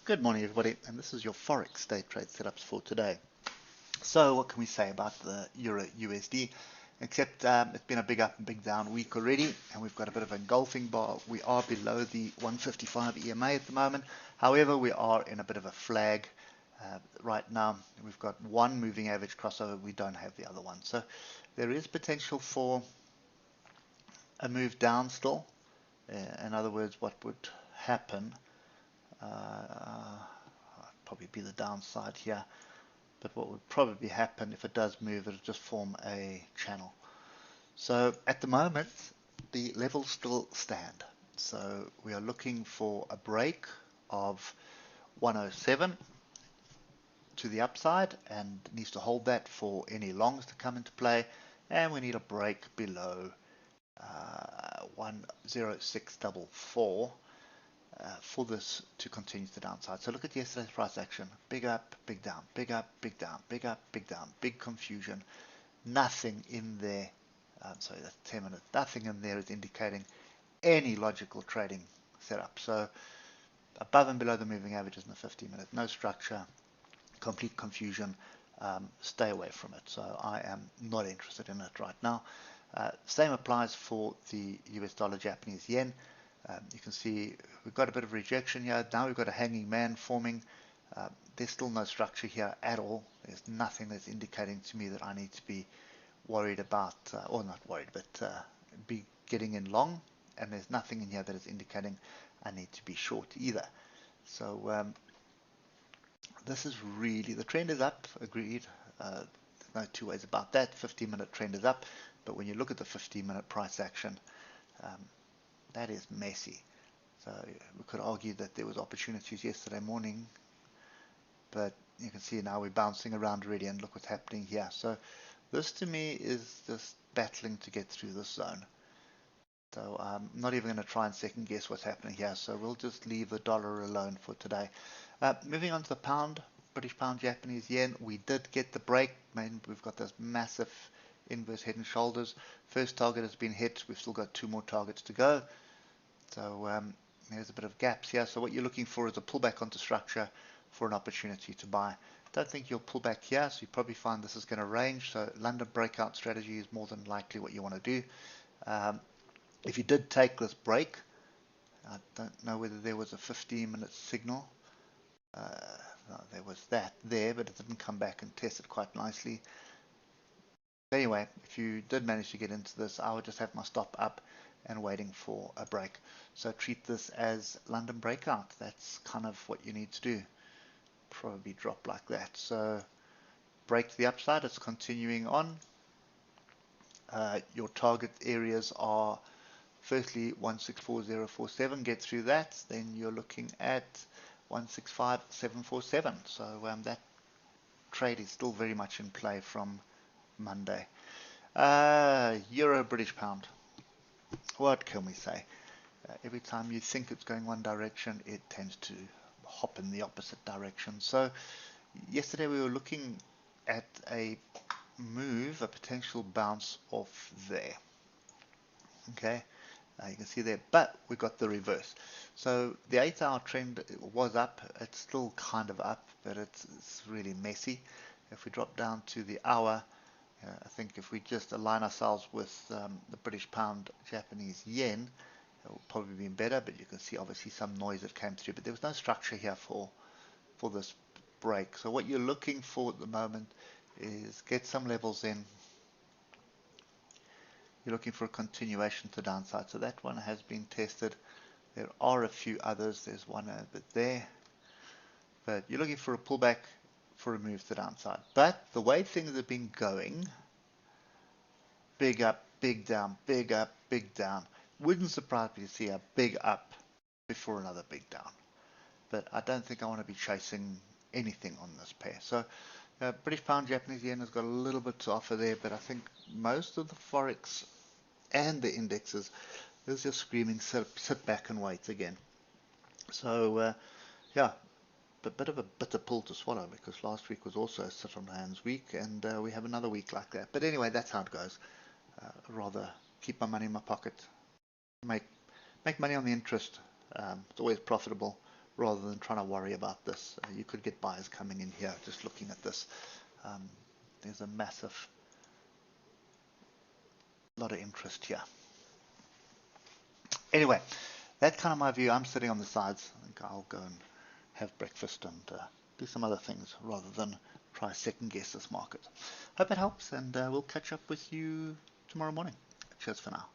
Good morning, everybody, and this is your Forex day trade setups for today. So what can we say about the Euro USD? Except it's been a big up and big down week already, and we've got a bit of a engulfing bar. We are below the 155 EMA at the moment. However, we are in a bit of a flag right now. We've got one moving average crossover. We don't have the other one. So there is potential for a move down still. In other words, what would happen probably be the downside here, but what would probably happen if it does move, it'll just form a channel. So at the moment the levels still stand, so we are looking for a break of 107 to the upside, and needs to hold that for any longs to come into play, and we need a break below 10644 for this to continue to the downside. So look at yesterday's price action. Big up, big down, big up, big down, big up, big down, big confusion. Nothing in there, sorry, that's 10 minutes. Nothing in there is indicating any logical trading setup. So above and below the moving averages in the 50-minute, no structure, complete confusion. Stay away from it. So I am not interested in it right now. Same applies for the US dollar Japanese yen. You can see we've got a bit of rejection here. Now we've got a hanging man forming. There's still no structure here at all. There's nothing that's indicating to me that I need to be worried about, or not worried, but be getting in long. And there's nothing in here that is indicating I need to be short either. So this is really, the trend is up, agreed. There's no two ways about that. 15-minute trend is up. But when you look at the 15-minute price action, that is messy. So we could argue that there was opportunities yesterday morning, but you can see now we're bouncing around already, and look what's happening here. So this to me is just battling to get through this zone. So I'm not even going to try and second guess what's happening here. So we'll just leave the dollar alone for today. Moving on to the pound, British pound, Japanese yen. We did get the break. We've got this massive inverse head and shoulders. First target has been hit. We've still got two more targets to go. So there's a bit of gaps here. So what you're looking for is a pullback onto structure for an opportunity to buy. Don't think you'll pull back here, so you probably find this is going to range. So London breakout strategy is more than likely what you want to do. If you did take this break, I don't know whether there was a 15-minute signal. No, there was that there, but it didn't come back and test it quite nicely. Anyway, if you did manage to get into this, I would just have my stop up and waiting for a break. So treat this as London breakout. That's kind of what you need to do. Probably drop like that. So break to the upside. It's continuing on. Your target areas are firstly 164047. Get through that. Then you're looking at 165747. So that trade is still very much in play from Monday. Euro British pound. What can we say? Every time you think it's going one direction, it tends to hop in the opposite direction. So yesterday we were looking at a move, a potential bounce off there. Okay, you can see there, but we got the reverse. So the 8-hour trend was up. It's still kind of up, but it's really messy. If we drop down to the hour, I think if we just align ourselves with the British pound, Japanese yen, it will probably be better, but you can see obviously some noise that came through, but there was no structure here for this break. So what you're looking for at the moment is get some levels in. You're looking for a continuation to the downside. So that one has been tested. There are a few others. There's one a bit there, but you're looking for a pullback for a move to the downside. But the way things have been going, big up, big down, big up, big down. Wouldn't surprise me to see a big up before another big down. But I don't think I want to be chasing anything on this pair. So British pound, Japanese yen has got a little bit to offer there, but I think most of the Forex and the indexes is just screaming, sit back and wait again. So yeah, a bit of a bitter pill to swallow, because last week was also a sit on hands week, and we have another week like that. But anyway, that's how it goes. Rather keep my money in my pocket, make money on the interest. It's always profitable rather than trying to worry about this. You could get buyers coming in here just looking at this. There's a massive lot of interest here. Anyway, that's kind of my view. I'm sitting on the sides. I think I'll go and have breakfast and do some other things rather than try second guess this market. Hope it helps, and we'll catch up with you tomorrow morning. Cheers for now.